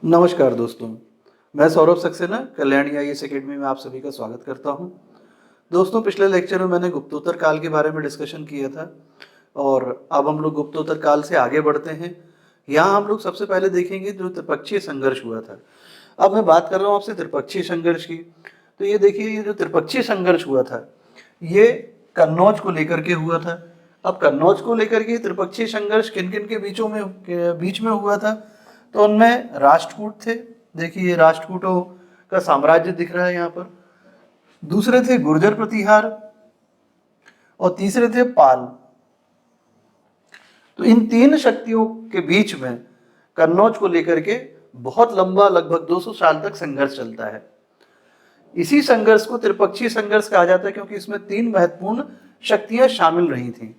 नमस्कार दोस्तों, मैं सौरभ सक्सेना कल्याणी आईएएस एकेडमी में आप सभी का स्वागत करता हूं। दोस्तों, पिछले लेक्चर में मैंने गुप्तोत्तर काल के बारे में डिस्कशन किया था और अब हम लोग गुप्तोत्तर काल से आगे बढ़ते हैं। यहाँ हम लोग सबसे पहले देखेंगे जो त्रिपक्षीय संघर्ष हुआ था। अब मैं बात कर रहा हूँ आपसे त्रिपक्षीय संघर्ष की। तो ये देखिए, ये जो त्रिपक्षीय संघर्ष हुआ था ये कन्नौज को लेकर के हुआ था। अब कन्नौज को लेकर के त्रिपक्षीय संघर्ष किन किन के बीच में हुआ था? तो उनमें राष्ट्रकूट थे। देखिए, ये राष्ट्रकूटों का साम्राज्य दिख रहा है यहाँ पर। दूसरे थे गुर्जर प्रतिहार और तीसरे थे पाल। तो इन तीन शक्तियों के बीच में कन्नौज को लेकर के बहुत लंबा, लगभग 200 साल तक संघर्ष चलता है। इसी संघर्ष को त्रिपक्षीय संघर्ष कहा जाता है क्योंकि इसमें तीन महत्वपूर्ण शक्तियां शामिल रही थी।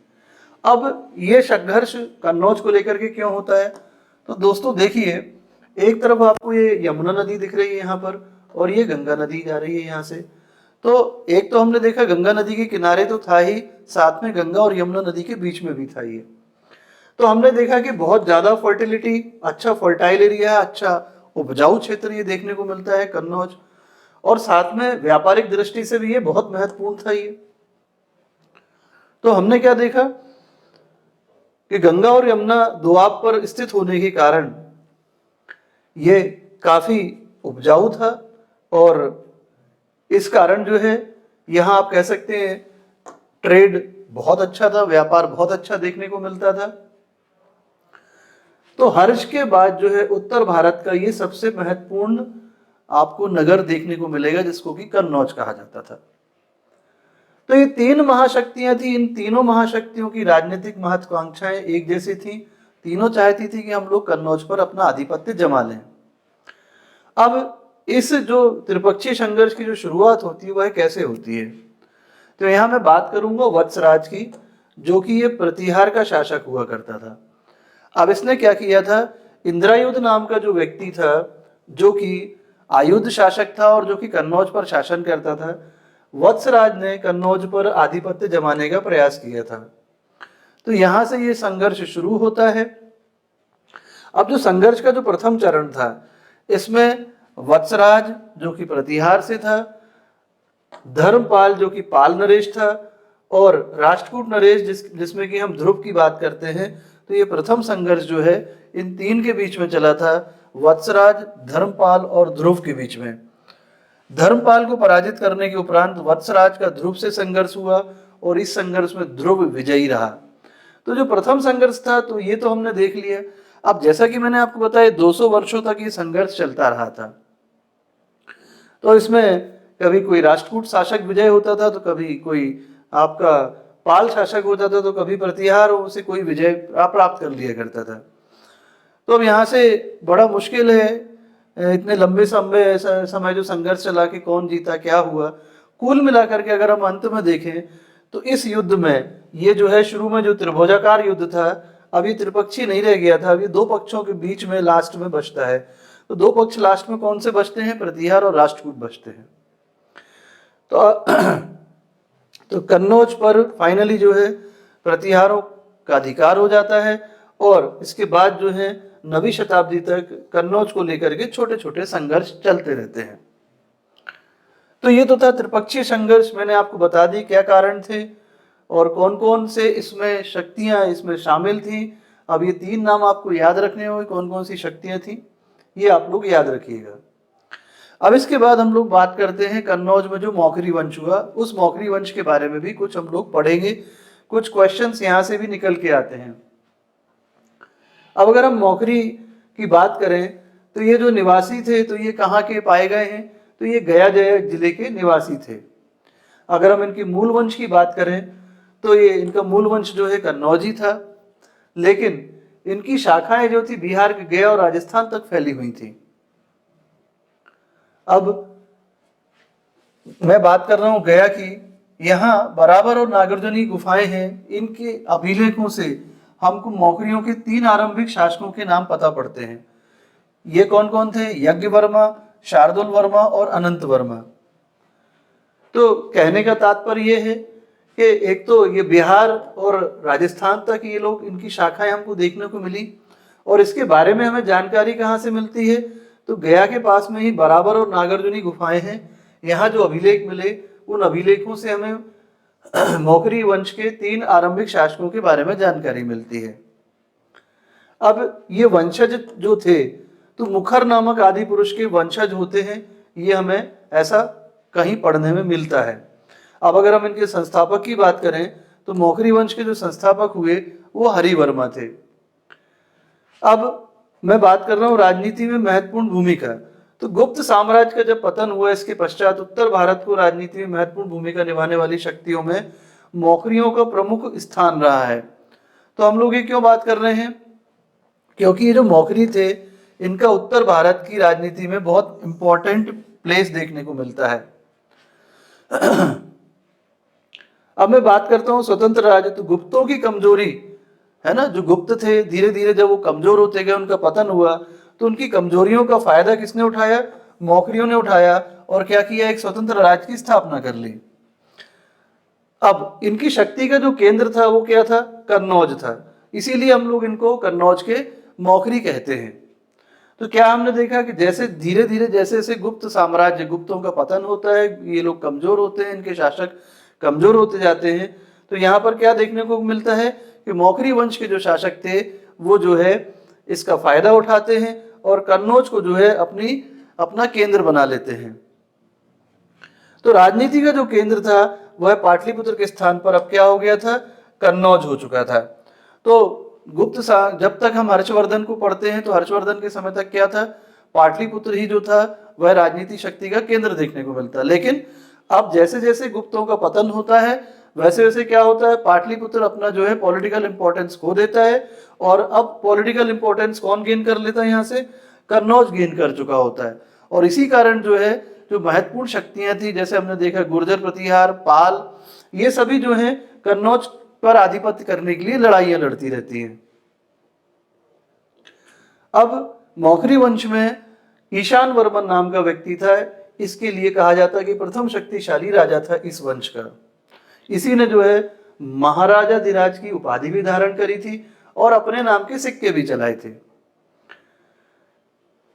अब ये संघर्ष कन्नौज को लेकर के क्यों होता है? तो दोस्तों देखिए, एक तरफ आपको ये यमुना नदी दिख रही है यहाँ पर और ये गंगा नदी जा रही है यहाँ से। तो एक तो हमने देखा गंगा नदी के किनारे तो था ही, साथ में गंगा और यमुना नदी के बीच में भी था ये। तो हमने देखा कि बहुत ज्यादा फर्टिलिटी, अच्छा फर्टाइल एरिया, अच्छा उपजाऊ क्षेत्र ये देखने को मिलता है कन्नौज, और साथ में व्यापारिक दृष्टि से भी ये बहुत महत्वपूर्ण था ये। तो हमने क्या देखा कि गंगा और यमुना दोआब पर स्थित होने के कारण ये काफी उपजाऊ था और इस कारण जो है यहाँ आप कह सकते हैं ट्रेड बहुत अच्छा था, व्यापार बहुत अच्छा देखने को मिलता था। तो हर्ष के बाद जो है उत्तर भारत का ये सबसे महत्वपूर्ण आपको नगर देखने को मिलेगा जिसको कि कन्नौज कहा जाता था। तो ये तीन महाशक्तियां थी। इन तीनों महाशक्तियों की राजनीतिक महत्वाकांक्षाएं एक जैसी थी। तीनों चाहती थी कि हम लोग कन्नौज पर अपना आधिपत्य जमा लें। अब इस जो त्रिपक्षीय संघर्ष की जो शुरुआत होती है वह कैसे होती है? तो यहाँ मैं बात करूंगा वत्सराज की, जो कि ये प्रतिहार का शासक हुआ करता था। अब इसने क्या किया था? इंद्रायुध नाम का जो व्यक्ति था, जो कि आयुध शासक था और जो कि कन्नौज पर शासन करता था, वत्सराज ने कन्नौज पर आधिपत्य जमाने का प्रयास किया था। तो यहां से ये संघर्ष शुरू होता है। अब जो संघर्ष का जो प्रथम चरण था, इसमें वत्सराज जो कि प्रतिहार से था, धर्मपाल जो कि पाल नरेश था, और राष्ट्रकूट नरेश जिसमें कि हम ध्रुव की बात करते हैं। तो ये प्रथम संघर्ष जो है इन तीन के बीच में चला था, वत्सराज, धर्मपाल और ध्रुव के बीच में। धर्मपाल को पराजित करने के उपरांत वत्सराज का ध्रुव से संघर्ष हुआ और इस संघर्ष में ध्रुव विजयी रहा। तो जो प्रथम संघर्ष था तो ये तो हमने देख लिया। अब जैसा कि मैंने आपको बताया 200 वर्षों तक ये संघर्ष चलता रहा था। तो इसमें कभी कोई राष्ट्रकूट शासक विजय होता था, तो कभी कोई आपका पाल शासक होता था, तो कभी प्रतिहार से कोई विजय प्राप्त कर लिया करता था। तो अब यहाँ से बड़ा मुश्किल है इतने लंबे समय जो संघर्ष चला के कौन जीता, क्या हुआ। कुल मिलाकर के अगर हम अंत में देखें तो इस युद्ध में ये जो है शुरू में जो त्रिभुजाकार युद्ध था, अब ये त्रिपक्षीय नहीं रह गया था। अब ये दो पक्षों के बीच में लास्ट में बचता है। तो दो पक्ष लास्ट में कौन से बचते हैं? प्रतिहार और राष्ट्रकूट बचते हैं। तो कन्नौज पर फाइनली जो है प्रतिहारों का अधिकार हो जाता है और इसके बाद जो है 9वीं शताब्दी तक कन्नौज को लेकर के छोटे छोटे संघर्ष चलते रहते हैं। तो ये तो था त्रिपक्षीय संघर्ष। मैंने आपको बता दी क्या कारण थे और कौन कौन से इसमें शक्तियां इसमें शामिल थी। अब ये तीन नाम आपको याद रखने होंगे, कौन कौन सी शक्तियां थी, ये आप लोग याद रखिएगा। अब इसके बाद हम लोग बात करते हैं कन्नौज में जो मौखरी वंश हुआ, उस मौखरी वंश के बारे में भी कुछ हम लोग पढ़ेंगे। कुछ क्वेश्चंस यहाँ से भी निकल के आते हैं। अब अगर हम मौखरी की बात करें तो ये जो निवासी थे तो ये कहाँ के पाए गए हैं? तो ये गया जिले के निवासी थे। अगर हम इनकी मूल वंश की बात करें तो ये इनका मूल वंश जो है कन्नौजी था, लेकिन इनकी शाखाएं जो थी बिहार के गया और राजस्थान तक फैली हुई थी। अब मैं बात कर रहा हूं गया की। यहाँ बराबर और नागार्जुनी गुफाएं हैं। इनके अभिलेखों से हमको मौखरियों के 3 आरंभिक शासकों के नाम पता पड़ते हैं। ये कौन कौन थे? यज्ञ वर्मा, शार्दुल वर्मा और अनंत वर्मा। तो कहने का तात्पर्य ये है कि एक तो ये बिहार और राजस्थान तक ये लोग, इनकी शाखाएं हमको देखने को मिली। और इसके बारे में हमें जानकारी कहाँ से मिलती है? तो गया के पास में ही बराबर और नागार्जुनी गुफाएं हैं। यहाँ जो अभिलेख मिले उन अभिलेखों से हमें मौखरी वंश के 3 आरंभिक शासकों के बारे में जानकारी मिलती है। अब ये वंशज जो थे तो मुखर नामक आदि पुरुष के वंशज होते हैं, ये हमें ऐसा कहीं पढ़ने में मिलता है। अब अगर हम इनके संस्थापक की बात करें तो मौखरी वंश के जो संस्थापक हुए वो हरिवर्मा थे। अब मैं बात कर रहा हूँ राजनीति में महत्वपूर्ण भूमिका। तो गुप्त साम्राज्य का जब पतन हुआ इसके पश्चात उत्तर भारत को राजनीति में महत्वपूर्ण भूमिका निभाने वाली शक्तियों में मौखरियों का प्रमुख स्थान रहा है। तो हम लोग ये क्यों बात कर रहे हैं, क्योंकि ये जो मौखरी थे इनका उत्तर भारत की राजनीति में बहुत इंपॉर्टेंट प्लेस देखने को मिलता है। अब मैं बात करता हूँ स्वतंत्र राज्य। तो गुप्तों की कमजोरी है ना, जो गुप्त थे धीरे धीरे जब वो कमजोर होते गए, उनका पतन हुआ, तो उनकी कमजोरियों का फायदा किसने उठाया, मौखरियों ने उठाया और क्या किया, एक स्वतंत्र राज्य की स्थापना कर ली। अब इनकी शक्ति का जो केंद्र था वो क्या था, कन्नौज था, इसीलिए हम लोग इनको कन्नौज के मौखरी कहते हैं। तो क्या हमने देखा कि जैसे धीरे धीरे जैसे जैसे गुप्त साम्राज्य, गुप्तों का पतन होता है, ये लोग कमजोर होते हैं, इनके शासक कमजोर होते जाते हैं, तो यहाँ पर क्या देखने को मिलता है कि मौखरी वंश के जो शासक थे वो जो है इसका फायदा उठाते हैं और कन्नौज को जो है अपना केंद्र बना लेते हैं। तो राजनीति का जो केंद्र था वह पाटलिपुत्र के स्थान पर अब क्या हो गया था, कन्नौज हो चुका था। तो जब तक हम हर्षवर्धन को पढ़ते हैं तो हर्षवर्धन के समय तक क्या था, पाटलिपुत्र ही जो था वह राजनीतिक शक्ति का केंद्र देखने को मिलता है। लेकिन अब जैसे जैसे गुप्तों का पतन होता है वैसे वैसे क्या होता है, पाटलिपुत्र अपना जो है पॉलिटिकल इंपॉर्टेंस खो देता है और अब पॉलिटिकल इंपॉर्टेंस कौन गेन कर लेता है, यहाँ से कन्नौज गेन कर चुका होता है। और इसी कारण जो है जो महत्वपूर्ण शक्तियां थी, जैसे हमने देखा गुर्जर प्रतिहार, पाल, ये सभी जो है कन्नौज पर आधिपत्य करने के लिए लड़ाइयां लड़ती रहती हैं। अब मौखरी वंश में ईशान वर्मन नाम का व्यक्ति था, इसके लिए कहा जाता है कि प्रथम शक्तिशाली राजा था इस वंश का। इसी ने जो है महाराजाधिराज की उपाधि भी धारण करी थी और अपने नाम के सिक्के भी चलाए थे।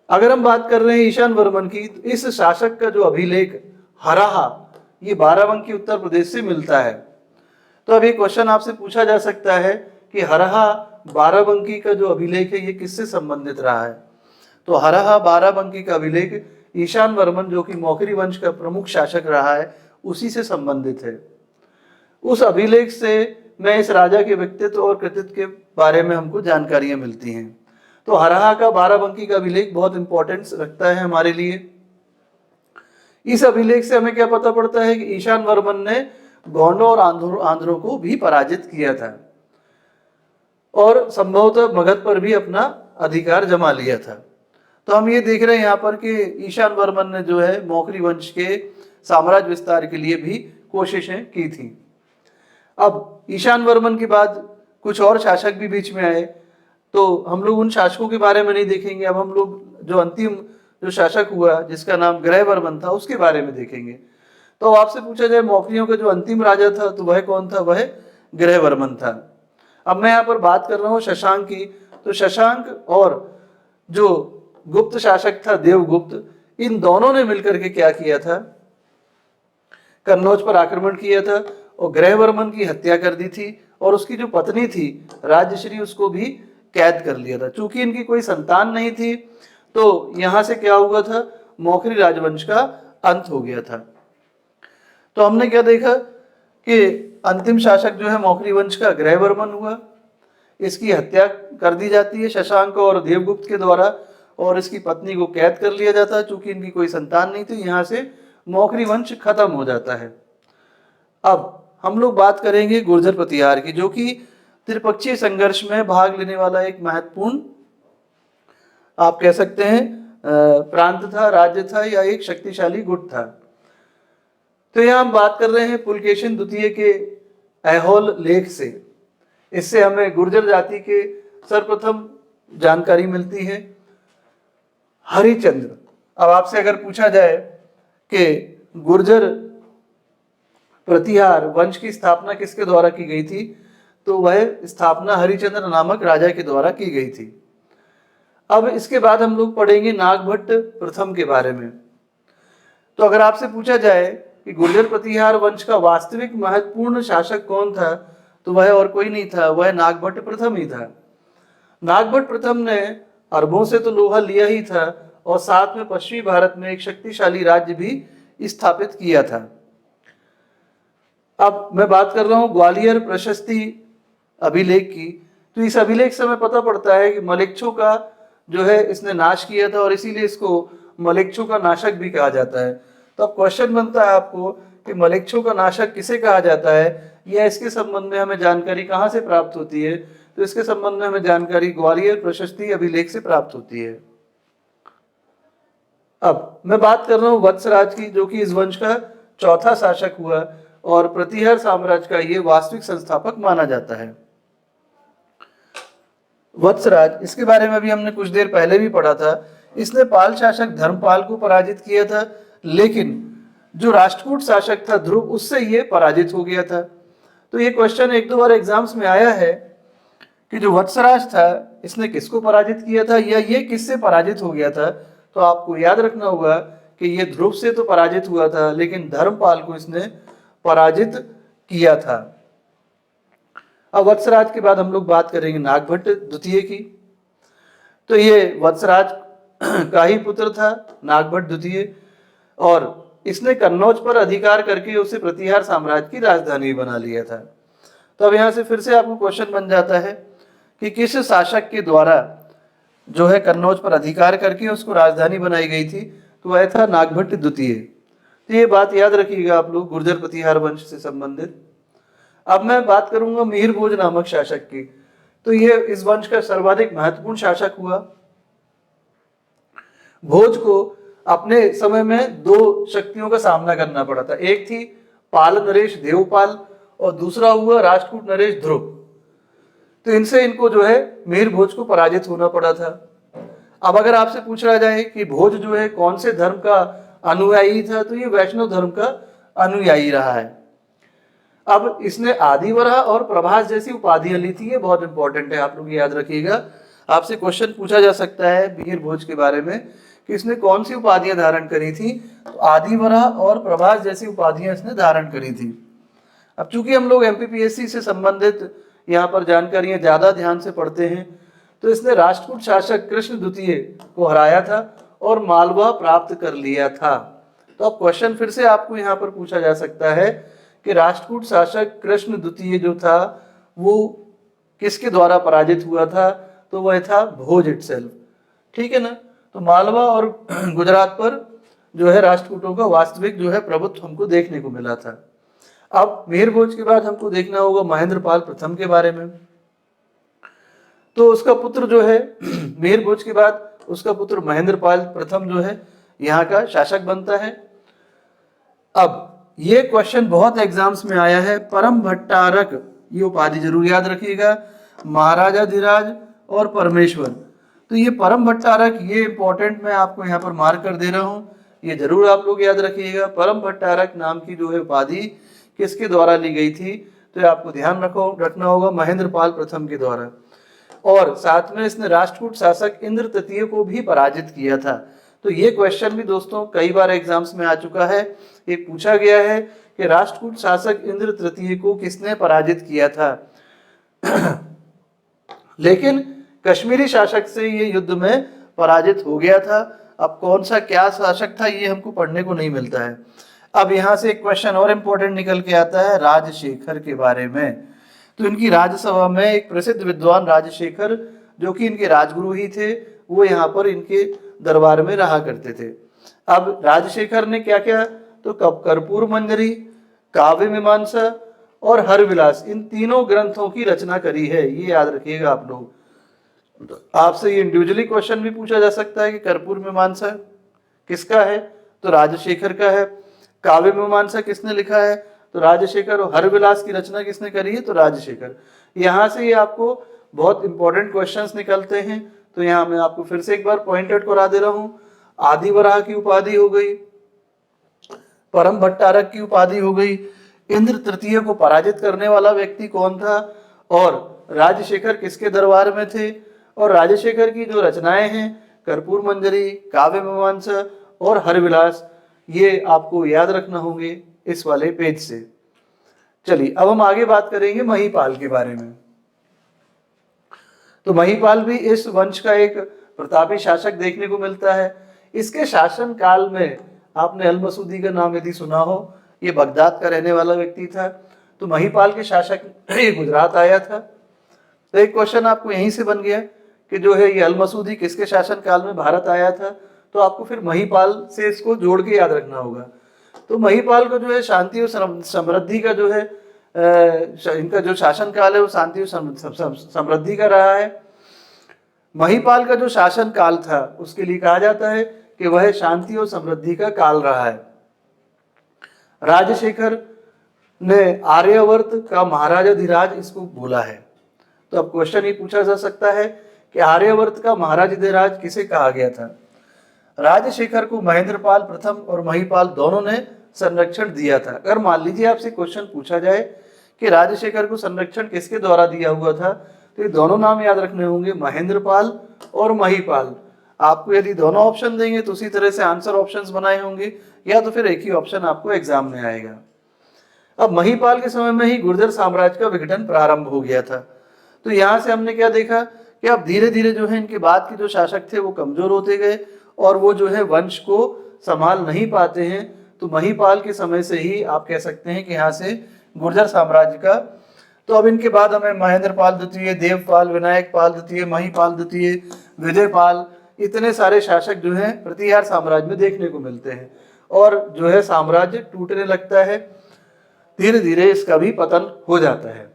अगर हम बात कर रहे हैं ईशान वर्मन की, तो इस शासक का जो अभिलेख हराहा, ये बाराबंकी उत्तर प्रदेश से मिलता है। तो अब ये क्वेश्चन आपसे पूछा जा सकता है कि हराहा बाराबंकी का जो अभिलेख है ये किससे संबंधित रहा है। तो हराहा बाराबंकी का अभिलेख ईशान वर्मन जो कि मौखरी वंश का प्रमुख शासक रहा है उसी से संबंधित है। उस अभिलेख से मैं इस राजा के व्यक्तित्व और कृतित्व के बारे में हमको जानकारियां मिलती हैं। तो हराहा का बाराबंकी का अभिलेख बहुत इंपॉर्टेंस रखता है हमारे लिए। इस अभिलेख से हमें क्या पता पड़ता है कि ईशान वर्मन ने गोंडों और आंध्रों को भी पराजित किया था और संभवतः मगध पर भी अपना अधिकार जमा लिया था। तो हम ये देख रहे हैं यहाँ पर कि ईशान वर्मन ने जो है मौखरी वंश के साम्राज्य विस्तार के लिए भी कोशिशें की थी। अब ईशान वर्मन के बाद कुछ और शासक भी बीच में आए, तो हम लोग उन शासकों के बारे में नहीं देखेंगे। अब हम लोग जो अंतिम जो शासक हुआ जिसका नाम ग्रहवर्मन था उसके बारे में देखेंगे। तो आपसे पूछा जाए मौखरियों का जो अंतिम राजा था तो वह कौन था, वह ग्रहवर्मन था। अब मैं यहाँ पर बात कर रहा हूँ शशांक की। तो शशांक और जो गुप्त शासक था देवगुप्त, इन दोनों ने मिलकर के क्या किया था, कन्नौज पर आक्रमण किया था और ग्रहवर्मन की हत्या कर दी थी और उसकी जो पत्नी थी राजश्री उसको भी कैद कर लिया था। चूंकि इनकी कोई संतान नहीं थी तो यहाँ से क्या हुआ था, मौखरी राजवंश का अंत हो गया था। तो हमने क्या देखा कि अंतिम शासक जो है मौखरी वंश का ग्रहवर्मन हुआ, इसकी हत्या कर दी जाती है शशांक और देवगुप्त के द्वारा और इसकी पत्नी को कैद कर लिया जाता है। चूंकि इनकी कोई संतान नहीं थी, यहाँ से मौखरी वंश खत्म हो जाता है। अब हम लोग बात करेंगे गुर्जर प्रतिहार की, जो कि त्रिपक्षीय संघर्ष में भाग लेने वाला एक महत्वपूर्ण आप कह सकते हैं प्रांत था, राज्य था या एक शक्तिशाली गुट था। तो यहाँ हम बात कर रहे हैं पुलकेशिन द्वितीय के ऐहोल लेख से। इससे हमें गुर्जर जाति के सर्वप्रथम जानकारी मिलती है। हरिचंद्र, अब आपसे अगर पूछा जाए कि गुर्जर प्रतिहार वंश की स्थापना किसके द्वारा की गई थी, तो वह स्थापना हरिचंद्र नामक राजा के द्वारा की गई थी। अब इसके बाद हम लोग पढ़ेंगे नागभट्ट प्रथम के बारे में। तो अगर आपसे पूछा जाए कि गुर्जर प्रतिहार वंश का वास्तविक महत्वपूर्ण शासक कौन था, तो वह और कोई नहीं था, वह नागभट्ट प्रथम ही था। नागभट्ट प्रथम ने अरबों से तो लोहा लिया ही था और साथ में पश्चिमी भारत में एक शक्तिशाली राज्य भी स्थापित किया था। अब मैं बात कर रहा हूं ग्वालियर प्रशस्ति अभिलेख की। तो इस अभिलेख से हमें पता पड़ता है कि मलेच्छों का जो है इसने नाश किया था और इसीलिए इसको मलेच्छों का नाशक भी कहा जाता है। तो अब क्वेश्चन बनता है आपको कि मलेच्छों का नाशक किसे कहा जाता है, या इसके संबंध में हमें जानकारी कहाँ से प्राप्त होती है। तो इसके संबंध में हमें जानकारी ग्वालियर प्रशस्ति अभिलेख से प्राप्त होती है। अब मैं बात कर रहा हूँ वत्सराज की, जो कि इस वंश का चौथा शासक हुआ और प्रतिहार साम्राज्य का ये वास्तविक संस्थापक माना जाता है। वत्सराज, इसके बारे में भी हमने कुछ देर पहले भी पढ़ा था। इसने पाल शासक धर्मपाल को पराजित किया था, लेकिन जो राष्ट्रकूट शासक था ध्रुव, उससे ये पराजित हो गया था। तो ये क्वेश्चन एक दो बार एग्जाम्स में आया है कि जो वत्सराज था इसने किसको पराजित किया था या ये किससे पराजित हो गया था। तो आपको याद रखना होगा कि ये ध्रुव से तो पराजित हुआ था, लेकिन धर्मपाल को इसने पराजित किया था। अब वत्सराज के बाद हम लोग बात करेंगे नागभट्ट द्वितीय की। तो ये वत्सराज का ही पुत्र था नागभट्ट द्वितीय, और इसने कन्नौज पर अधिकार करके उसे प्रतिहार साम्राज्य की राजधानी बना लिया था। तो अब यहाँ से फिर से आपको क्वेश्चन बन जाता है कि किस शासक के द्वारा जो है कन्नौज पर अधिकार करके उसको राजधानी बनाई गई थी। तो वह था नागभट्ट द्वितीय। तो ये बात याद रखिएगा आप लोग गुर्जर प्रतिहार वंश से संबंधित। अब मैं बात करूंगा मिहिर भोज नामक शासक की। तो ये इस वंश का सर्वाधिक महत्वपूर्ण शासक हुआ। भोज को अपने समय में दो शक्तियों का सामना करना पड़ा था। एक थी पाल नरेश देवपाल और दूसरा हुआ राष्ट्रकूट नरेश ध्रुव। तो इनसे इनको जो है मिहिर भोज को पराजित होना पड़ा था। अब अगर आपसे पूछा जाए कि भोज जो है कौन से धर्म का अनुयायी था, तो ये वैष्णव धर्म का अनुयायी रहा है। अब इसने आदिवरह और प्रभास जैसी उपाधियां ली थी। ये बहुत इंपॉर्टेंट है, आप लोग याद रखिएगा। आपसे क्वेश्चन पूछा जा सकता है मिहिर भोज के बारे में कि इसने कौन सी उपाधियां धारण करी थी। तो आदिवरह और प्रभास जैसी उपाधियां इसने धारण करी थी। अब चूंकि हम लोग एमपीपीएससी से संबंधित यहाँ पर जानकारियां ज्यादा ध्यान से पढ़ते हैं, तो इसने राष्ट्रकूट शासक कृष्ण द्वितीय को हराया था और मालवा प्राप्त कर लिया था। तो अब क्वेश्चन फिर से आपको यहाँ पर पूछा जा सकता है कि राष्ट्रकूट शासक कृष्ण द्वितीय जो था वो किसके द्वारा पराजित हुआ था। तो वह था भोज इटसेल्फ। ठीक है ना। तो मालवा और गुजरात पर जो है राष्ट्रकूटों का वास्तविक जो है प्रभुत्व हमको देखने को मिला था। अब मिहिर भोज के बाद हमको देखना होगा महेंद्रपाल प्रथम के बारे में। तो उसका पुत्र जो है मिहिर भोज के बाद उसका पुत्र महेंद्रपाल प्रथम जो है यहाँ का शासक बनता है। अब ये क्वेश्चन बहुत एग्जाम्स में आया है। परम भट्टारक, ये उपाधि जरूर याद रखिएगा, महाराजाधिराज और परमेश्वर। तो ये परम भट्टारक, ये इंपॉर्टेंट मैं आपको यहाँ पर मार्क कर दे रहा हूँ, ये जरूर आप लोग याद रखिएगा। परम भट्टारक नाम की जो है उपाधि किसके द्वारा ली गई थी, तो आपको ध्यान रखना होगा महेंद्रपाल प्रथम के द्वारा। और साथ में इसने राष्ट्रकूट शासक इंद्र तृतीय को भी पराजित किया था। तो ये क्वेश्चन भी दोस्तों कई बार एग्जाम्स में आ चुका है। ये पूछा गया है कि राष्ट्रकूट शासक इंद्र तृतीय को किसने पराजित किया था। लेकिन कश्मीरी शासक से ये युद्ध में पराजित हो गया था। अब कौन सा क्या शासक था ये हमको पढ़ने को नहीं मिलता है। अब यहाँ से एक क्वेश्चन और इम्पोर्टेंट निकल के आता है राजशेखर के बारे में। तो इनकी राज्यसभा में एक प्रसिद्ध विद्वान राजशेखर, जो कि इनके राजगुरु ही थे, वो यहाँ पर इनके दरबार में रहा करते थे। अब राजशेखर ने क्या क्या, तो कर्पूर मंजरी, काव्य मीमांसा और हरविलास, इन तीनों ग्रंथों की रचना करी है। ये याद रखिएगा आप लोग। आपसे ये इंडिविजुअली क्वेश्चन भी पूछा जा सकता है कि कर्पूर मीमांसा किसका है, तो राजशेखर का है। काव्य मीमांसा किसने लिखा है, तो राजशेखर। और हरविलास की रचना किसने करी है, तो राजशेखर। यहाँ से ये आपको बहुत इंपॉर्टेंट क्वेश्चंस निकलते हैं। तो यहाँ मैं आपको फिर से एक बार पॉइंट आउट करा दे रहा हूँ। आदिवराह की उपाधि हो गई, परम भट्टारक की उपाधि हो गई, इंद्र तृतीय को पराजित करने वाला व्यक्ति कौन था, और राजशेखर किसके दरबार में थे, और राजशेखर की जो रचनाएं हैं, कर्पूर मंजरी, काव्य मीमांसा और हरविलास, ये आपको याद रखना होंगे इस वाले पेज से। चलिए अब हम आगे बात करेंगे महिपाल के बारे में। तो महिपाल भी इस वंश का एक प्रतापी शासक देखने को मिलता है। इसके शासन काल में आपने अल मसूदी का नाम यदि सुना हो, ये बगदाद का रहने वाला व्यक्ति था। तो महिपाल के शासक ये गुजरात आया था। तो एक क्वेश्चन आपको यहीं से बन गया कि जो है ये अल मसूदी किसके शासन काल में भारत आया था, तो आपको फिर महिपाल से इसको जोड़ के याद रखना होगा। तो महिपाल को जो है शांति और समृद्धि का जो है इनका जो शासन काल है वो शांति और समृद्धि का रहा है। महिपाल का जो शासन काल था उसके लिए कहा जाता है कि वह शांति और समृद्धि का काल रहा है। राजशेखर ने आर्यावर्त का महाराजाधिराज इसको बोला है। तो अब क्वेश्चन ये पूछा जा सकता है कि आर्यावर्त का महाराजाधिराज किसे कहा गया था। राजशेखर को महेंद्रपाल प्रथम और महिपाल दोनों ने संरक्षण दिया था। अगर मान लीजिए आपसे क्वेश्चन पूछा जाए कि राजशेखर को संरक्षण किसके द्वारा दिया हुआ था, तो ये दोनों नाम याद रखने होंगे, महेंद्रपाल और महिपाल। आपको यदि दोनों ऑप्शन देंगे तो उसी तरह से आंसर ऑप्शंस बनाए होंगे, या तो फिर एक ही ऑप्शन आपको एग्जाम में आएगा। अब महिपाल के समय में ही गुर्जर साम्राज्य का विघटन प्रारंभ हो गया था। तो यहाँ से हमने क्या देखा कि अब धीरे धीरे जो है इनके बाद के जो शासक थे वो कमजोर होते गए और वो जो है वंश को संभाल नहीं पाते हैं। तो महिपाल के समय से ही आप कह सकते हैं कि यहाँ से गुर्जर साम्राज्य का, तो अब इनके बाद हमें महेंद्रपाल द्वितीय, देवपाल, विनायक पाल द्वितीय, महिपाल द्वितीय, विजयपाल, इतने सारे शासक जो हैं प्रतिहार साम्राज्य में देखने को मिलते हैं और जो है साम्राज्य टूटने लगता है, धीरे धीरे इसका भी पतन हो जाता है।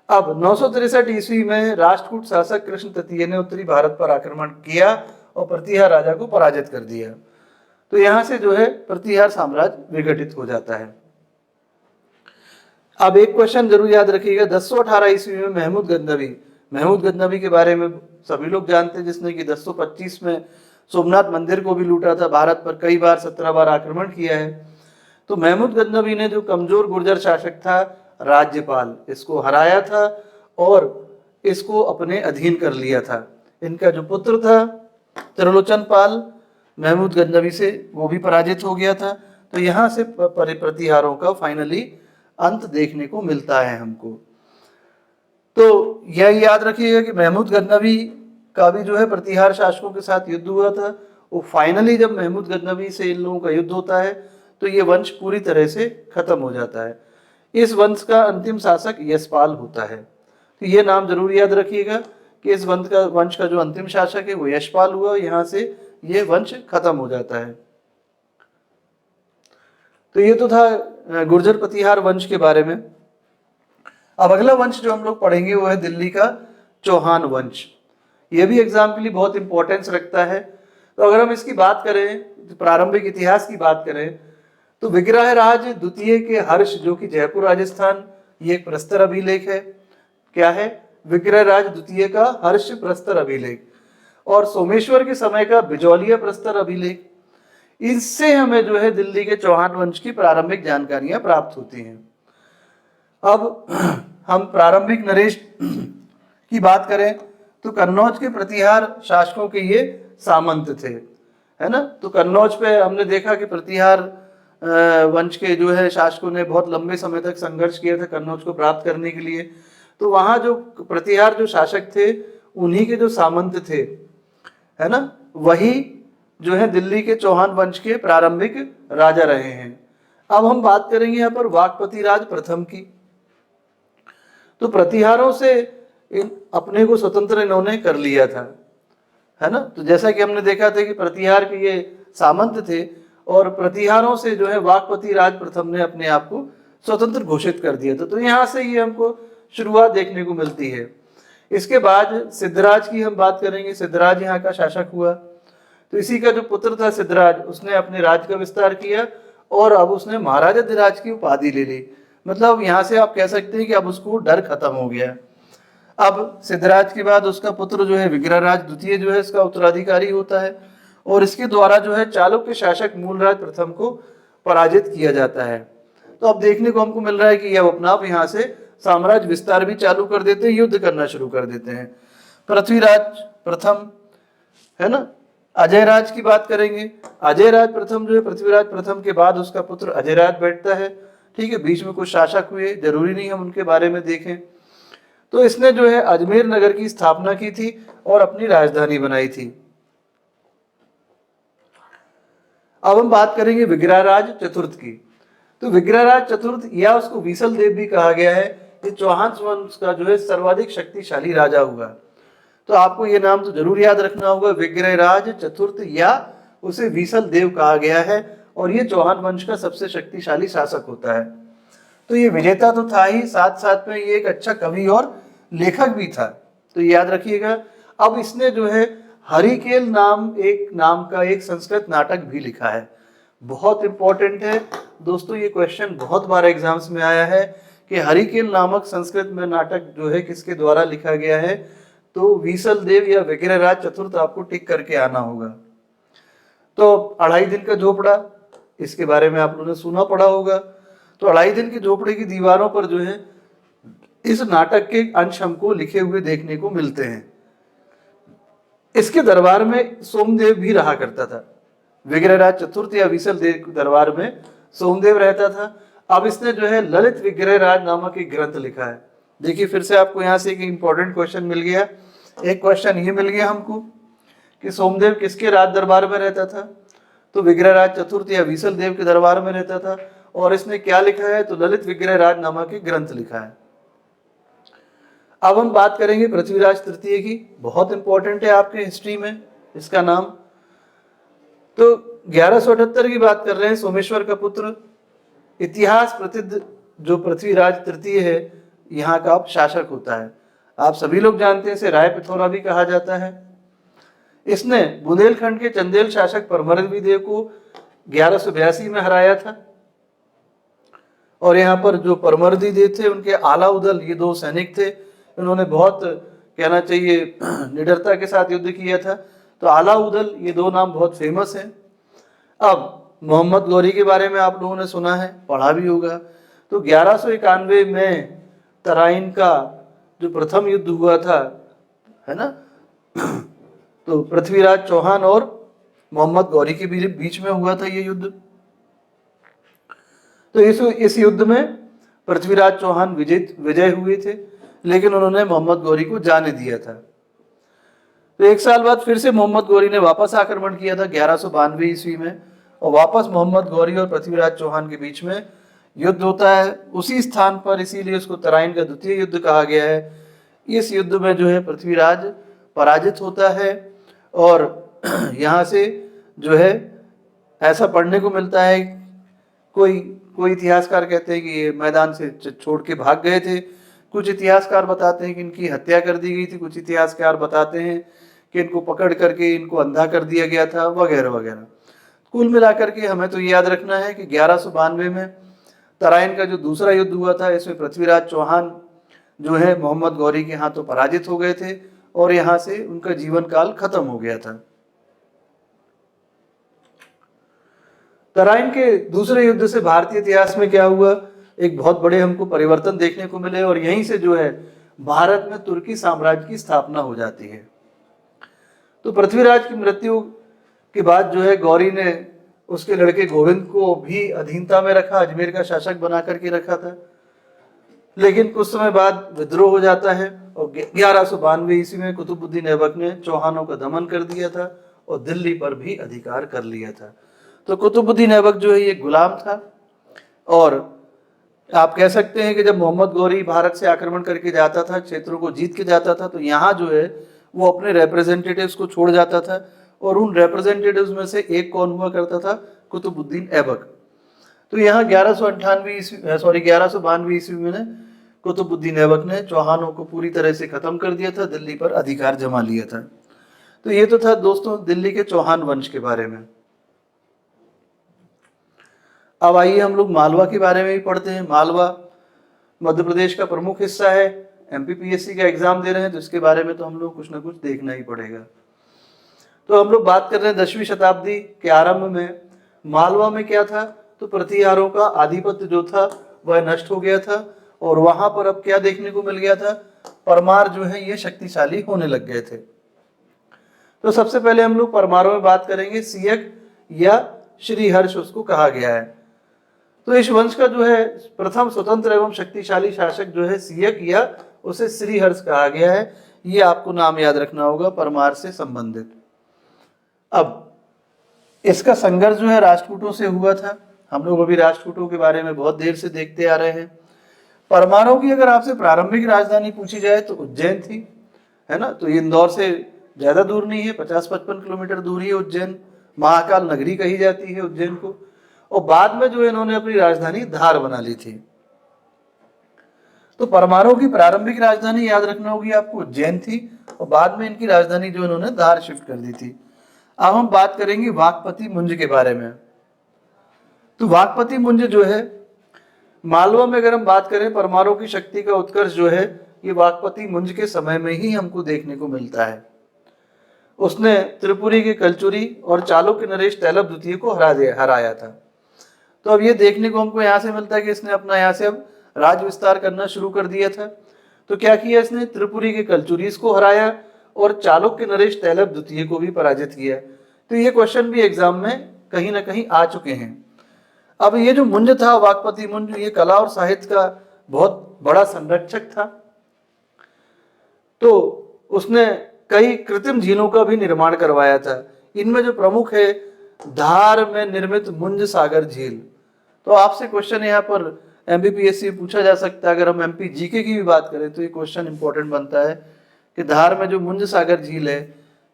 अब 963 ईस्वी में राष्ट्रकूट शासक कृष्ण तृतीय ने उत्तरी भारत पर आक्रमण किया और प्रतिहार राजा को पराजित कर दिया। तो यहां से जो है प्रतिहार साम्राज्य विघटित हो जाता है। अब एक क्वेश्चन जरूर याद रखिएगा, 1018 ईस्वी में महमूद गजनवी के बारे में सभी लोग जानते हैं, जिसने कि 1025 में सोमनाथ मंदिर को भी लूटा था, भारत पर कई बार 17 बार आक्रमण किया है। तो महमूद गजनवी ने जो कमजोर गुर्जर शासक था राज्यपाल, इसको हराया था और इसको अपने अधीन कर लिया था। इनका जो पुत्र था त्रिलोचन पाल महमूद गजनवी से, वो भी पराजित हो गया था। तो यहाँ से प्रतिहारों का फाइनली अंत देखने को मिलता है हमको। तो यह याद रखिएगा कि महमूद गजनवी का भी जो है प्रतिहार शासकों के साथ युद्ध हुआ था। वो फाइनली जब महमूद गजनवी से इन लोगों का युद्ध होता है तो ये वंश पूरी तरह से खत्म हो जाता है। इस वंश का अंतिम शासक यशपाल होता है। तो ये नाम जरूर याद रखिएगा कि इस वंश का जो अंतिम शासक है वो यशपाल हुआ, यहाँ से ये वंश खत्म हो जाता है। तो ये तो था गुर्जर प्रतिहार वंश के बारे में। अब अगला वंश जो हम लोग पढ़ेंगे वो है दिल्ली का चौहान वंश। ये भी एग्जाम के लिए बहुत इंपॉर्टेंस रखता है। तो अगर हम इसकी बात करें, प्रारंभिक इतिहास की बात करें, तो विग्रहराज द्वितीय के हर्ष, जो कि जयपुर राजस्थान, ये एक प्रस्तर अभिलेख है। क्या है? विग्रहराज द्वितीय का हर्ष प्रस्तर अभिलेख और सोमेश्वर के समय का बिजौलिया प्रस्तर अभिलेख। इससे हमें जो है दिल्ली के चौहान वंश की प्रारंभिक जानकारियां प्राप्त होती हैं। अब हम प्रारंभिक नरेश की बात करें तो कन्नौज के प्रतिहार शासकों के ये सामंत थे, है ना। तो कन्नौज पे हमने देखा कि प्रतिहार वंश के जो है शासकों ने बहुत लंबे समय तक संघर्ष किया था कन्नौज को प्राप्त करने के लिए। तो वहाँ जो प्रतिहार जो शासक थे उन्हीं के जो सामंत थे, है ना, वही जो है दिल्ली के चौहान वंश के प्रारंभिक राजा रहे हैं। अब हम बात करेंगे यहाँ पर वाकपति राज प्रथम की। तो प्रतिहारों से अपने को स्वतंत्र इन्होंने कर लिया था, है ना। तो जैसा कि हमने देखा था कि प्रतिहार के ये सामंत थे और प्रतिहारों से जो है वाकपति राज प्रथम ने अपने आप को स्वतंत्र घोषित कर दिया था। तो यहाँ से ये हमको शुरुआत देखने को मिलती है। इसके बाद सिद्धराज की हम बात करेंगे। सिद्धराज यहाँ का शासक हुआ। तो इसी का जो पुत्र था सिद्धराज, उसने अपने राज्य का विस्तार किया और अब उसने महाराजाधिराज की उपाधि ले ली। मतलब यहाँ से आप कह सकते हैं कि अब उसको डर खत्म हो गया। अब सिद्धराज के बाद उसका पुत्र जो है विग्रहराज द्वितीय जो है इसका उत्तराधिकारी होता है और इसके द्वारा जो है चालुक्य शासक मूलराज प्रथम को पराजित किया जाता है। तो अब देखने को हमको मिल रहा है कि यह अपना आप यहाँ से साम्राज्य विस्तार भी चालू कर देते हैं, युद्ध करना शुरू कर देते हैं। पृथ्वीराज प्रथम, है ना। अजयराज की बात करेंगे, अजयराज प्रथम जो है पृथ्वीराज प्रथम के बाद उसका पुत्र अजयराज बैठता है। ठीक है, बीच में कुछ शासक हुए, जरूरी नहीं हम उनके बारे में देखें। तो इसने जो है अजमेर नगर की स्थापना की थी और अपनी राजधानी बनाई थी। अब हम बात करेंगे विग्रहराज चतुर्थ की। तो विग्रहराज चतुर्थ या उसको विसल देव भी कहा गया है, ये चौहान वंश का जो है सर्वाधिक शक्तिशाली राजा हुआ। तो आपको ये नाम तो जरूर याद रखना होगा, विग्रहराज चतुर्थ या उसे विसल देव कहा गया है, और ये चौहान वंश का सबसे शक्तिशाली शासक होता है। तो ये विजेता तो था ही, साथ साथ में ये एक अच्छा कवि और लेखक भी था, तो याद रखिएगा। अब इसने जो है हरिकेल नाम का एक संस्कृत नाटक भी लिखा है, बहुत इंपॉर्टेंट है दोस्तों। ये क्वेश्चन बहुत बार एग्जाम्स में आया है कि हरिकेल नामक संस्कृत में नाटक जो है किसके द्वारा लिखा गया है, तो विसल देव या विग्रहराज चतुर्थ आपको टिक करके आना होगा। तो 2.5 दिन का झोपड़ा, इसके बारे में आप लोगों ने सुना पड़ा होगा। तो 2.5 दिन के झोपड़े की दीवारों पर जो है इस नाटक के अंश हमको लिखे हुए देखने को मिलते हैं। इसके दरबार में सोमदेव भी रहा करता था, विग्रहराज चतुर्थ या विसल देव के दरबार में सोमदेव रहता था। अब इसने जो है ललित विग्रहराज नामक एक ग्रंथ लिखा है। देखिए फिर से आपको यहाँ से एक इंपॉर्टेंट क्वेश्चन मिल गया। एक क्वेश्चन ये मिल गया हमको कि सोमदेव किसके राज दरबार में रहता था, तो विग्रहराज चतुर्थ या विसल देव के दरबार में रहता था। और इसने क्या लिखा है, तो ललित विग्रहराज नामक एक ग्रंथ लिखा है। अब हम बात करेंगे पृथ्वीराज तृतीय की, बहुत इंपॉर्टेंट है आपके हिस्ट्री में इसका नाम। तो 1178 की बात कर रहे हैं, सोमेश्वर का पुत्र, इतिहास प्रसिद्ध जो पृथ्वीराज तृतीय है यहाँ का शासक होता है। आप सभी लोग जानते हैं इसे राय पिथौरा भी कहा जाता है। इसने बुंदेलखंड के चंदेल शासक परमरदी देव को 1182 में हराया था। और यहाँ पर जो परमरदी देव थे उनके आला उदल ये 2 सैनिक थे, उन्होंने बहुत कहना चाहिए निडरता के साथ युद्ध किया था। तो आला उदल ये 2 नाम बहुत फेमस हैं। अब मोहम्मद गौरी के बारे में आप लोगों ने सुना है, पढ़ा भी होगा। तो 1191 में तराइन का जो प्रथम युद्ध हुआ था, है ना, तो पृथ्वीराज चौहान और मोहम्मद गौरी के बीच में हुआ था ये युद्ध। तो इस युद्ध में पृथ्वीराज चौहान विजय हुए थे, लेकिन उन्होंने मोहम्मद गौरी को जाने दिया था। तो 1 साल बाद फिर से मोहम्मद गौरी ने वापस आक्रमण किया था 1192 ईस्वी में, और वापस मोहम्मद गौरी और पृथ्वीराज चौहान के बीच में युद्ध होता है उसी स्थान पर, इसीलिए उसको तराइन का द्वितीय युद्ध कहा गया है। इस युद्ध में जो है पृथ्वीराज पराजित होता है, और यहाँ से जो है ऐसा पढ़ने को मिलता है, कोई इतिहासकार कहते हैं कि ये मैदान से छोड़ के भाग गए थे, कुछ इतिहासकार बताते हैं कि इनकी हत्या कर दी गई थी, कुछ इतिहासकार बताते हैं कि इनको पकड़ करके इनको अंधा कर दिया गया था, वगैरह वगैरह। कुल मिलाकर के हमें तो याद रखना है कि 1192 में तराइन का जो दूसरा युद्ध हुआ था, इसमें पृथ्वीराज चौहान जो है मोहम्मद गौरी के हाथों पराजित हो गए थे, और यहाँ से उनका जीवन काल खत्म हो गया था। तराइन के दूसरे युद्ध से भारतीय इतिहास में क्या हुआ, एक बहुत बड़े हमको परिवर्तन देखने को मिले, और यहीं से जो है भारत में तुर्की साम्राज्य की स्थापना हो जाती है। तो पृथ्वीराज की मृत्यु के बाद जो है गौरी ने उसके लड़के गोविंद को भी अधीनता में रखा, अजमेर का शासक बना करके रखा था। लेकिन कुछ समय बाद विद्रोह हो जाता है, और 1192 ईस्वी में कुतुबुद्दीन ऐबक ने चौहानों का दमन कर दिया था और दिल्ली पर भी अधिकार कर लिया था। तो कुतुबुद्दीन ऐबक जो है ये गुलाम था, और आप कह सकते हैं कि जब मोहम्मद गौरी भारत से आक्रमण करके जाता था, क्षेत्रों को जीत के जाता था, तो यहाँ जो है वो अपने रिप्रेजेंटेटिव्स को छोड़ जाता था, और उन रिप्रेजेंटेटिव्स में से एक कौन हुआ करता था, कुतुबुद्दीन ऐबक। तो यहाँ 1192 ईस्वी में कुतुबुद्दीन ऐबक ने चौहानों को पूरी तरह से खत्म कर दिया था, दिल्ली पर अधिकार जमा लिया था। तो ये तो था दोस्तों दिल्ली के चौहान वंश के बारे में। अब आइए हम लोग मालवा के बारे में भी पढ़ते हैं। मालवा मध्य प्रदेश का प्रमुख हिस्सा है, एमपीपीएससी का एग्जाम दे रहे हैं तो इसके बारे में तो हम लोग कुछ ना कुछ देखना ही पड़ेगा। तो हम लोग बात कर रहे हैं 10वीं शताब्दी के आरंभ में मालवा में क्या था, तो प्रतिहारों का आधिपत्य जो था वह नष्ट हो गया था, और वहां पर अब क्या देखने को मिल गया था, परमार जो है ये शक्तिशाली होने लग गए थे। तो सबसे पहले हम लोग परमारों में बात करेंगे। सियक या श्रीहर्ष उसको कहा गया है। तो इस वंश का जो है प्रथम स्वतंत्र एवं शक्तिशाली शासक जो है सियक या उसे श्रीहर्ष कहा गया है। ये आपको नाम याद रखना होगा परमार से संबंधित। अब इसका संघर्ष जो है राष्ट्रकूटों से हुआ था। हम लोग अभी राष्ट्रकूटों के बारे में बहुत देर से देखते आ रहे हैं। परमारों की अगर आपसे प्रारंभिक राजधानी पूछी जाए तो उज्जैन थी, है ना। तो ये इंदौर से ज्यादा दूर नहीं है, 50-55 किलोमीटर दूरी है उज्जैन। महाकाल नगरी कही जाती है उज्जैन को। और बाद में जो इन्होंने अपनी राजधानी धार बना ली थी। तो परमारों की प्रारंभिक राजधानी याद रखना होगी आपको, उज्जैन थी, और बाद में इनकी राजधानी जो इन्होंने धार शिफ्ट कर दी थी। अब हम बात करेंगे वाकपति मुंज के बारे में। तो वाकपति मुंज जो है मालवा में अगर हम बात करें, परमारों की शक्ति का उत्कर्ष जो है ये वाकपति मुंज के समय में ही हमको देखने को मिलता है। उसने त्रिपुरी के कलचुरी और चालुक्य नरेश तैलभ द्वितीय को हराया था। तो अब ये देखने को हमको यहाँ से मिलता है कि इसने अपना यहाँ से अब राज विस्तार करना शुरू कर दिया था। तो क्या किया इसने, त्रिपुरी के कलचुरीस को हराया और चालुक्य नरेश तैलभ द्वितीय को भी पराजित किया। तो ये क्वेश्चन भी एग्जाम में कहीं ना कहीं आ चुके हैं। अब ये जो मुंज था, वाकपति मुंज, ये कला और साहित्य का बहुत बड़ा संरक्षक था। तो उसने कई कृत्रिम झीलों का भी निर्माण करवाया था। इनमें जो प्रमुख है धार में निर्मित मुंज सागर झील। तो आपसे क्वेश्चन यहाँ पर एमपीपीएससी पूछा जा सकता है। अगर हम एमपी जीके की भी बात करें तो ये क्वेश्चन इंपॉर्टेंट बनता है कि धार में जो मुंज सागर झील है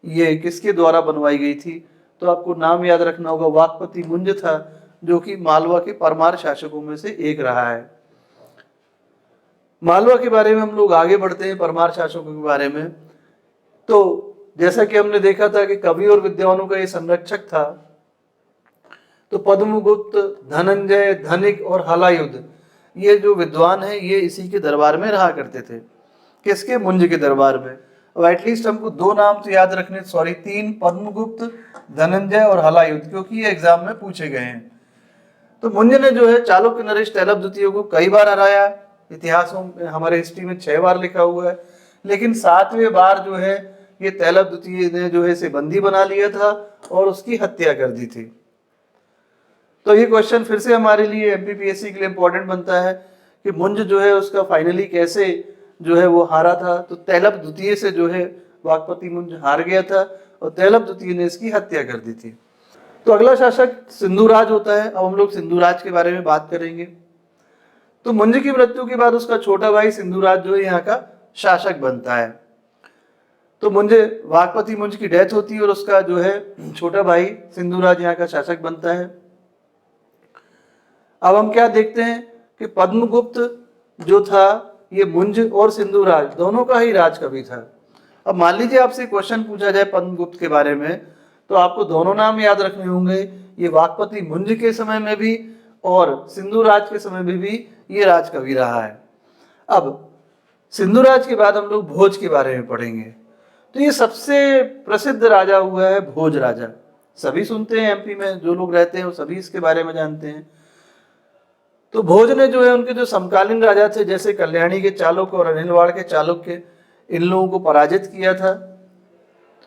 ये किसके द्वारा बनवाई गई थी। तो आपको नाम याद रखना होगा, वाकपति मुंज था, जो कि मालवा के परमार शासकों में से एक रहा है। मालवा के बारे में हम लोग आगे बढ़ते हैं, परमार शासकों के बारे में। तो जैसा कि हमने देखा था कि कवि और विद्वानों का ये संरक्षक था। तो पद्मगुप्त, धनंजय, धनिक और हलायुध, ये जो विद्वान है ये इसी के दरबार में रहा करते थे। किसके, मुंज के दरबार में। और एटलीस्ट हमको दो नाम तो याद रखने, तीन, पद्मगुप्त, धनंजय और हलायुध, क्योंकि ये एग्जाम में पूछे गए हैं। तो मुंज ने जो है चालुक्य नरेश तैलभ द्वितीय को कई बार हराया। इतिहासों में, हमारे हिस्ट्री में 6 बार लिखा हुआ है। लेकिन 7वें बार जो है ये तैलभ द्वितीय ने जो है इसे बंदी बना लिया था और उसकी हत्या कर दी थी। तो ये क्वेश्चन फिर से हमारे लिए एमपीपीएससी के लिए इंपॉर्टेंट बनता है कि मुंज जो है उसका फाइनली कैसे जो है वो हारा था। तो तैलभ द्वितीय से जो है वाकपति मुंज हार गया था और तैलभ द्वितीय ने इसकी हत्या कर दी थी। तो अगला शासक सिंधुराज होता है। अब हम लोग सिंधुराज के बारे में बात करेंगे। तो मुंज की मृत्यु के बाद उसका छोटा भाई सिंधुराज जो है यहाँ का शासक बनता है। तो वाकपति मुंज की डेथ होती है और उसका जो है छोटा भाई सिंधुराज यहाँ का शासक बनता है। अब हम क्या देखते हैं कि पद्मगुप्त जो था ये मुंज और सिंधुराज दोनों का ही राजकवि था। अब मान लीजिए आपसे क्वेश्चन पूछा जाए पद्मगुप्त के बारे में, तो आपको दोनों नाम याद रखने होंगे। ये वाकपति मुंज के समय में भी और सिंधुराज के समय में भी ये राजकवि रहा है। अब सिंधुराज के बाद हम लोग भोज के बारे में पढ़ेंगे। तो ये सबसे प्रसिद्ध राजा हुआ है भोज राजा। सभी सुनते हैं, एमपी में जो लोग रहते हैं वो सभी इसके बारे में जानते हैं। तो भोज ने जो है उनके जो समकालीन राजा थे, जैसे कल्याणी के चालुक्य और अनिलवाड़ के चालुक्य, इन लोगों को पराजित किया था।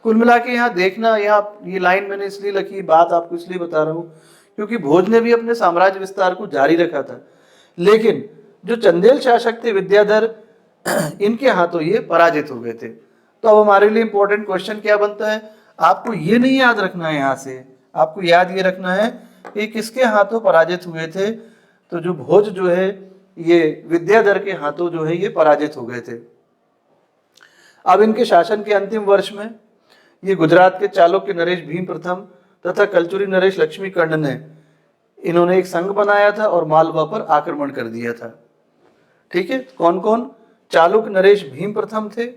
कुल मिला के यहाँ देखना, यहाँ ये लाइन मैंने इसलिए लिखी, बात आपको इसलिए बता रहा हूँ क्योंकि भोज ने भी अपने साम्राज्य विस्तार को जारी रखा था। लेकिन जो चंदेल शासक थे विद्याधर, इनके हाथों ये पराजित हो गए थे। तो अब हमारे लिए इंपॉर्टेंट क्वेश्चन क्या बनता है, आपको ये नहीं याद रखना है, यहाँ से आपको याद ये रखना है कि किसके हाथों पराजित हुए थे। तो जो भोज जो है ये विद्याधर के हाथों जो है ये पराजित हो गए थे। अब इनके शासन के अंतिम वर्ष में ये गुजरात के चालुक्य नरेश भीम प्रथम तथा कलचुरी नरेश लक्ष्मी कर्ण ने इन्होंने एक संघ बनाया था और मालवा पर आक्रमण कर दिया था। ठीक है, कौन कौन, चालुक्य नरेश भीम प्रथम थे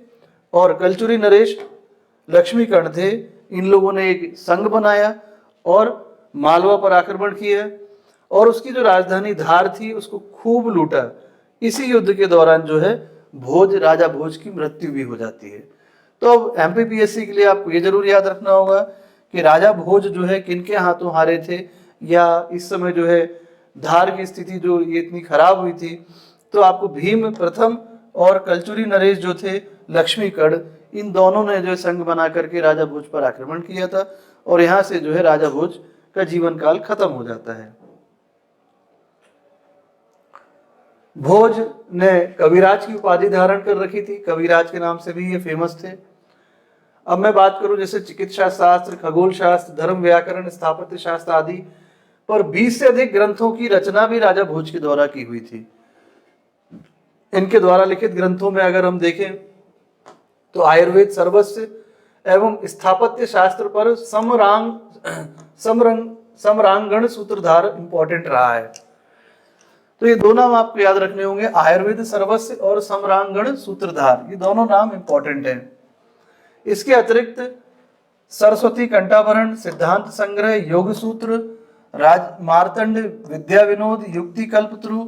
और कलचुरी नरेश लक्ष्मी कर्ण थे। इन लोगों ने एक संघ बनाया और मालवा पर आक्रमण किया और उसकी जो राजधानी धार थी उसको खूब लूटा। इसी युद्ध के दौरान जो है राजा भोज की मृत्यु भी हो जाती है। तो अब एमपीपीएससी के लिए आपको ये जरूर याद रखना होगा कि राजा भोज जो है किनके हाथों हारे थे, या इस समय जो है धार की स्थिति जो ये इतनी खराब हुई थी। तो आपको भीम प्रथम और कलचुरी नरेश जो थे लक्ष्मीगढ़, इन दोनों ने जो है संघ बना करके राजा भोज पर आक्रमण किया था और यहाँ से जो है राजा भोज का जीवन काल खत्म हो जाता है। भोज ने कविराज की उपाधि धारण कर रखी थी, कविराज के नाम से भी ये फेमस थे। अब मैं बात करूं जैसे चिकित्सा शास्त्र, खगोल शास्त्र, धर्म, व्याकरण, स्थापत्य शास्त्र आदि पर 20 से अधिक ग्रंथों की रचना भी राजा भोज के द्वारा की हुई थी। इनके द्वारा लिखित ग्रंथों में अगर हम देखें तो आयुर्वेद सर्वस्व एवं स्थापत्य शास्त्र पर समरांगण सूत्रधार इंपॉर्टेंट रहा है। तो ये दो नाम आपको याद रखने होंगे, आयुर्वेद सर्वस्व और समरांगण सूत्रधार, ये दोनों नाम इंपॉर्टेंट हैं। इसके अतिरिक्त सरस्वती कंठाभरण, सिद्धांत संग्रह, योग सूत्र, राज मार्तंड, विद्या विनोद, युक्ति कल्पत्रु,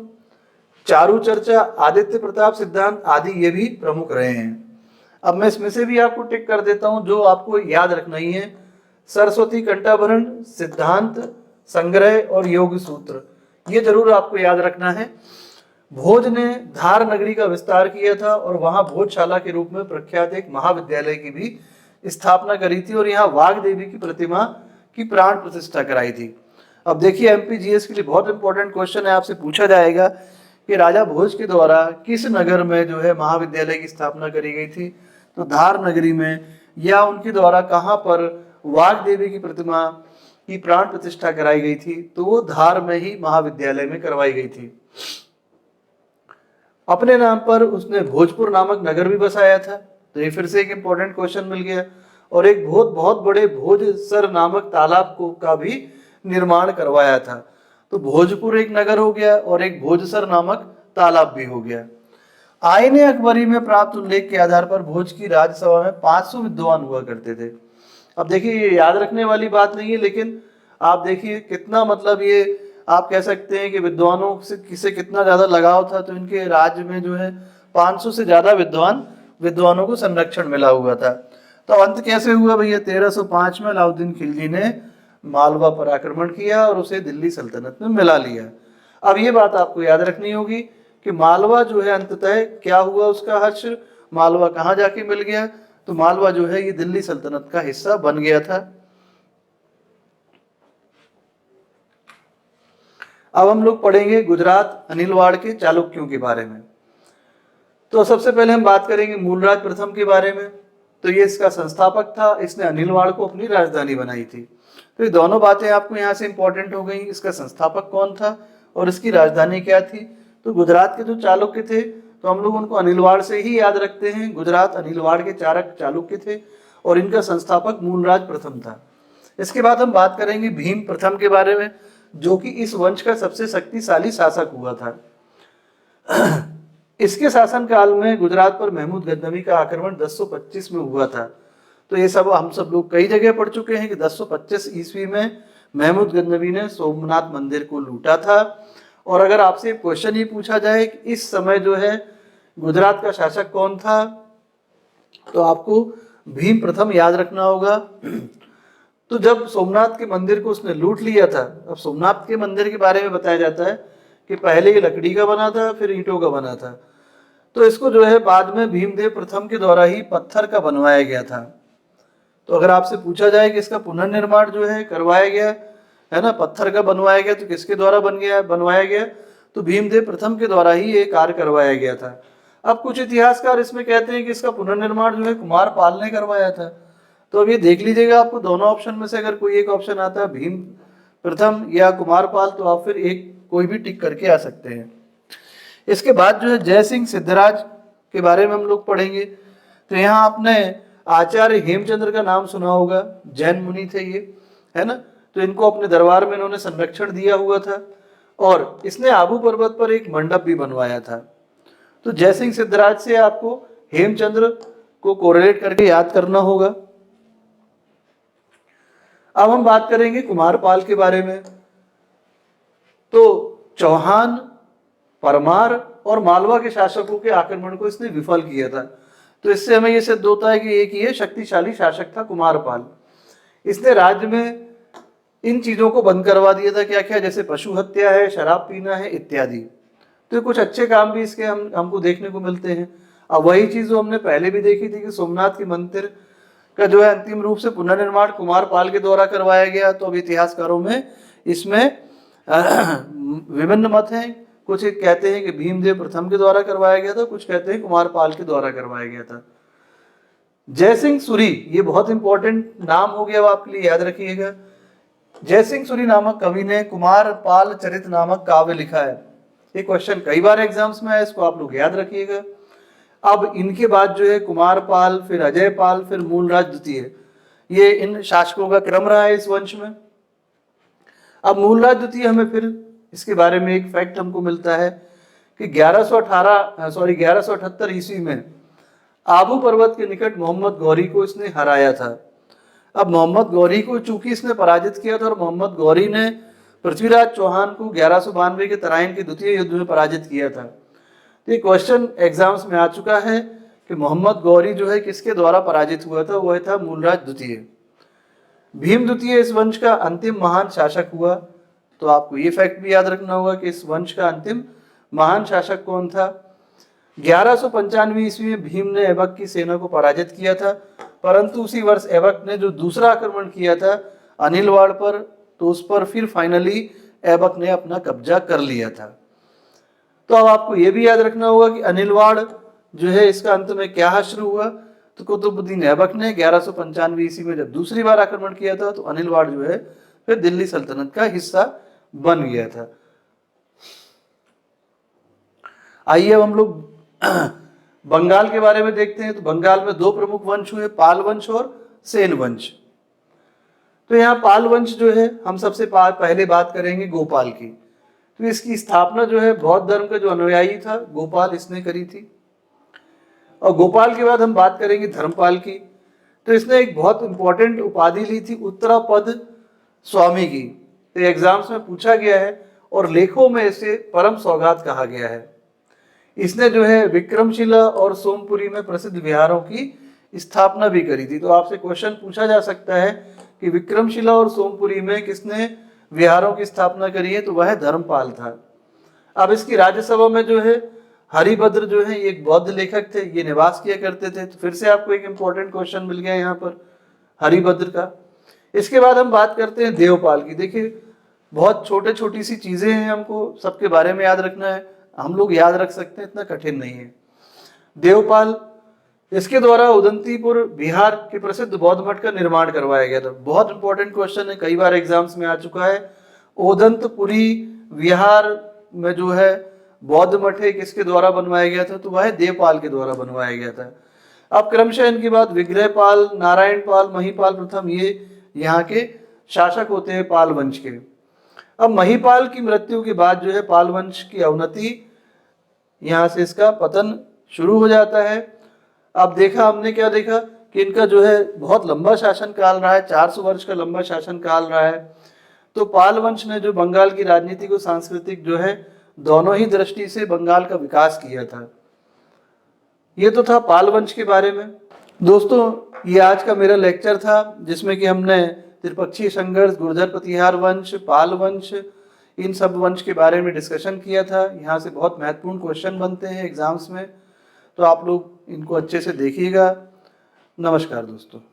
चारु चर्चा, आदित्य प्रताप सिद्धांत आदि ये भी प्रमुख रहे हैं। अब मैं इसमें से भी आपको टिक कर देता हूं जो आपको याद रखना ही है, सरस्वती कंठाभरण, सिद्धांत संग्रह और योग सूत्र, ये जरूर आपको याद रखना है। भोज ने धार नगरी का विस्तार किया था और वहां भोजशाला के रूप में प्रख्यात एक महाविद्यालय की भी स्थापना करी थी और यहाँ वाघ देवी की प्रतिमा की प्राण प्रतिष्ठा कराई थी। अब देखिए एमपीजीएस के लिए बहुत इंपॉर्टेंट क्वेश्चन है, आपसे पूछा जाएगा कि राजा भोज के द्वारा किस नगर में जो है महाविद्यालय की स्थापना करी गई थी, तो धार नगरी में, या उनके द्वारा कहाँ पर वाघ देवी की प्रतिमा की प्राण प्रतिष्ठा कराई गई थी, तो वो धार में ही महाविद्यालय में करवाई गई थी। अपने नाम पर उसने भोजपुर नामक नगर भी बसाया था, तो ये फिर से एक इंपॉर्टेंट क्वेश्चन मिल गया। और एक बहुत बड़े भोजसर नामक तालाब को का भी निर्माण करवाया था। तो भोजपुर एक नगर हो गया और एक भोजसर नामक तालाब भी हो गया। आईने अकबरी में प्राप्त उल्लेख के आधार पर भोज की राजसभा में 500 विद्वान हुआ करते थे। अब देखिए ये याद रखने वाली बात नहीं है, लेकिन आप देखिए कितना मतलब ये आप कह सकते हैं कि विद्वानों से कितना ज्यादा लगाव था। तो इनके राज्य में जो है 500 से ज्यादा विद्वानों को संरक्षण मिला हुआ था। तो अंत कैसे हुआ भैया, 1305 में अलाउद्दीन खिलजी ने मालवा पर आक्रमण किया और उसे दिल्ली सल्तनत में मिला लिया। अब ये बात आपको याद रखनी होगी कि मालवा जो है अंततः क्या हुआ उसका हर्ष, मालवा कहाँ जाके मिल गया, तो मालवा जो है ये दिल्ली सल्तनत का हिस्सा बन गया था। अब हम लोग पढ़ेंगे गुजरात अनिलवाड़ के चालुक्यों के बारे में। तो सबसे पहले हम बात करेंगे मूलराज प्रथम के बारे में। तो ये इसका संस्थापक था, इसने अनिलवाड़ को अपनी राजधानी बनाई थी। तो ये दोनों बातें आपको यहाँ से इंपॉर्टेंट हो गई, इसका संस्थापक कौन था और इसकी राजधानी क्या थी। तो गुजरात के जो चालुक्य थे तो हम लोग उनको अनिलवाड़ से ही याद रखते हैं। गुजरात अनिलवाड़ के चारक चालुक्य थे और इनका संस्थापक मूलराज प्रथम था। इसके बाद हम बात करेंगे भीम प्रथम के बारे में, जो कि इस वंश का सबसे शक्तिशाली शासक हुआ था। इसके शासन काल में गुजरात पर महमूद गजनवी का आक्रमण 1025 में हुआ था। तो ये सब हम सब लोग कई जगह पढ़ चुके हैं कि 1025 ईस्वी में महमूद गजनवी ने सोमनाथ मंदिर को लूटा था। और अगर आपसे क्वेश्चन ये पूछा जाए कि इस समय जो है गुजरात का शासक कौन था, तो आपको भीम प्रथम याद रखना होगा। तो जब सोमनाथ के मंदिर को उसने लूट लिया था, अब सोमनाथ के मंदिर के बारे में बताया जाता है कि पहले ये लकड़ी का बना था, फिर ईंटों का बना था। तो इसको जो है बाद में भीमदेव प्रथम के द्वारा ही पत्थर का बनवाया गया था। तो अगर आपसे पूछा जाए कि इसका पुनर्निर्माण जो है करवाया गया है ना, पत्थर का बनवाया गया, तो किसके द्वारा बनवाया गया, तो भीमदेव प्रथम के द्वारा ही ये कार्य करवाया गया था। अब कुछ इतिहासकार इसमें कहते हैं कि इसका पुनर्निर्माण जो है कुमार पाल ने करवाया था। तो अब ये देख लीजिएगा, आपको दोनों ऑप्शन में से अगर कोई एक ऑप्शन आता है भीम प्रथम या कुमार पाल, तो आप फिर एक कोई भी टिक करके आ सकते हैं। इसके बाद जो है जय सिंह सिद्धराज के बारे में हम लोग पढ़ेंगे। तो यहाँ आपने आचार्य हेमचंद्र का नाम सुना होगा, जैन मुनि थे ये, है ना। तो इनको अपने दरबार में इन्होंने संरक्षण दिया हुआ था और इसने आबू पर्वत पर एक मंडप भी बनवाया था। तो जय सिंह सिद्धराज से आपको हेमचंद्र को कोरिलेट करके याद करना होगा। अब हम बात करेंगे कुमारपाल के बारे में। तो चौहान, परमार और मालवा के शासकों के आक्रमण को इसने विफल किया था। तो इससे हमें यह सिद्ध होता है कि एक ये शक्तिशाली शासक था कुमारपाल। इसने राज्य में इन चीजों को बंद करवा दिया था, क्या क्या, जैसे पशु हत्या है, शराब पीना है इत्यादि। तो कुछ अच्छे काम भी इसके हमको देखने को मिलते हैं। अब वही चीज जो हमने पहले भी देखी थी कि सोमनाथ के मंदिर का जो है अंतिम रूप से पुनर्निर्माण कुमार पाल के द्वारा करवाया गया। तो अब इतिहासकारों में इसमें विभिन्न मत हैं। कुछ कहते हैं कि भीमदेव प्रथम के द्वारा करवाया गया था, कुछ कहते हैं कुमार पाल के द्वारा करवाया गया था। जयसिंह सूरी, ये बहुत इंपॉर्टेंट नाम हो गया, वो आपके लिए याद रखिएगा। जयसिंह सूरी नामक कवि ने कुमार पाल चरित नामक काव्य लिखा है। ये क्वेश्चन कई बार एग्जाम्स में है, इसको आप लोग याद रखिएगा। अब इनके बाद जो है कुमार पाल, फिर अजय पाल, फिर मूलराज द्वितीय, ये इन शासकों का क्रम रहा है इस वंश में। अब मूलराज द्वितीय हमें फिर इसके बारे में एक फैक्ट हमको मिलता है कि 1178 ईस्वी में आबू पर्वत के निकट मोहम्मद गौरी को इसने हराया था। अब मोहम्मद गौरी को चूंकि इसने पराजित किया था और मोहम्मद गौरी ने पृथ्वीराज चौहान को 1192 के तराइन के द्वितीय युद्ध में पराजित किया था। तो ये क्वेश्चन एग्जाम्स में आ चुका है कि मोहम्मद गौरी जो है किसके द्वारा पराजित हुआ था, वह था मूलराज द्वितीय। भीम द्वितीय इस वंश का अंतिम महान शासक हुआ। तो आपको ये फैक्ट भी याद रखना होगा कि इस वंश का अंतिम महान शासक कौन था। 1195 ईस्वी में भीम ने ऐबक की सेना को पराजित किया था, परंतु उसी वर्ष ऐबक ने जो दूसरा आक्रमण किया था अनिलवाड़ पर, तो उस पर फिर फाइनली ऐबक ने अपना कब्जा कर लिया था। तो अब आपको यह भी याद रखना होगा कि अनिलवाड़ जो है इसका अंत में क्या शुरू हुआ, तो कुतुबुद्दीन ऐबक ने 1195 ईस्वी में जब दूसरी बार आक्रमण किया था तो अनिलवाड़ जो है फिर दिल्ली सल्तनत का हिस्सा बन गया था। आइए अब हम लोग बंगाल के बारे में देखते हैं। तो बंगाल में दो प्रमुख वंश हुए, पाल वंश और सेन वंश। तो यहाँ पाल वंश जो है हम सबसे पहले बात करेंगे गोपाल की। तो इसकी स्थापना जो है बौद्ध धर्म का जो अनुयायी था गोपाल, इसने करी थी। और गोपाल के बाद हम बात करेंगे धर्मपाल की। तो इसने एक बहुत इंपॉर्टेंट उपाधि ली थी उत्तरापद स्वामी की। तो एग्जाम्स में पूछा गया है और लेखों में इसे परम सौगात कहा गया है। इसने जो है विक्रमशिला और सोमपुरी में प्रसिद्ध विहारों की स्थापना भी करी थी। तो आपसे क्वेश्चन पूछा जा सकता है कि विक्रमशिला और सोमपुरी में किसने विहारों की स्थापना करी है, तो वह धर्मपाल था। अब इसकी राज्यसभा में जो है हरिभद्र जो है एक बौद्ध लेखक थे, ये निवास किया करते थे। तो फिर से आपको एक इंपॉर्टेंट क्वेश्चन मिल गया यहाँ पर हरिभद्र का। इसके बाद हम बात करते हैं देवपाल की। देखिए बहुत छोटी सी चीजें हैं, हमको सबके बारे में याद रखना है, हम लोग याद रख सकते हैं, इतना कठिन नहीं है। देवपाल, इसके द्वारा उदंतीपुर बिहार के प्रसिद्ध बौद्ध मठ का निर्माण करवाया गया था। बहुत इंपॉर्टेंट क्वेश्चन है, कई बार एग्जाम्स में आ चुका है। उदंतपुरी विहार में जो है बौद्ध मठ है, किसके द्वारा बनवाया गया था, तो वह देवपाल के द्वारा बनवाया गया था। अब क्रमशः इनके बाद विग्रहपाल, नारायण पाल, महीपाल प्रथम, ये यहाँ के शासक होते हैं पाल वंश के। अब महीपाल की मृत्यु के बाद जो है पाल वंश की अवनति, यहाँ से इसका पतन शुरू हो जाता है। अब देखा हमने क्या देखा कि इनका जो है बहुत लंबा शासन काल रहा है, 400 वर्ष का लंबा शासन काल रहा है। तो पाल वंश ने जो बंगाल की राजनीतिक और सांस्कृतिक जो है दोनों ही दृष्टि से बंगाल का विकास किया था। ये तो था पाल वंश के बारे में। दोस्तों ये आज का मेरा लेक्चर था, जिसमें कि हमने त्रिपक्षीय संघर्ष, गुर्जर प्रतिहार वंश, पाल वंश, इन सब वंश के बारे में डिस्कशन किया था। यहाँ से बहुत महत्वपूर्ण क्वेश्चन बनते हैं एग्जाम्स में, तो आप लोग इनको अच्छे से देखिएगा। नमस्कार दोस्तों।